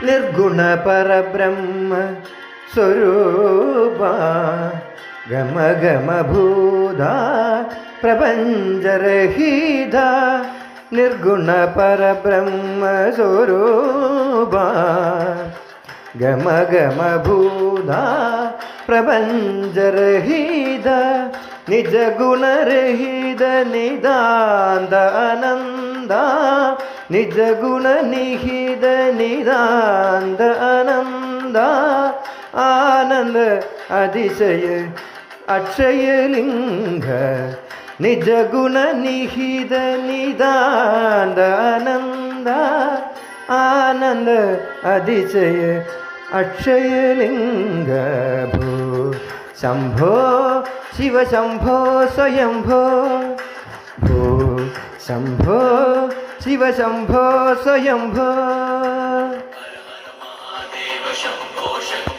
ನಿರ್ಗುಣ ಪರಬ್ರಹ್ಮ ಸ್ವರೂಪ ಗಮ ಗಮ ಭೂತ ಪ್ರಪಂಚರಹಿತ ನಿರ್ಗುಣ ಪರಬ್ರಹ್ಮ ಸ್ವರೂಪ ಗಮ ಗಮ ಭೂತ ಪ್ರಪಂಚರಹಿತ ನಿಜ ಗುಣರಹಿತ ನಿದಾಂತ ಆನಂದ ನಿಜ ಗುಣ ನಿಹಿತ ನಿದಾಂತ ಆನಂದ ಆನಂದ അതിശയ അക്ഷയലിംഗ നിജ ഗുണ നിഹിത നിദാന്താനന്ദ ആനന്ദ അതിശയ അക്ഷയലിംഗ ഭൂ ശംഭോ ശിവശംഭോ സ്വയംഭോ ഭൂ ശംഭോ ശിവശംഭോ സ്വയംഭോ ശംഭോ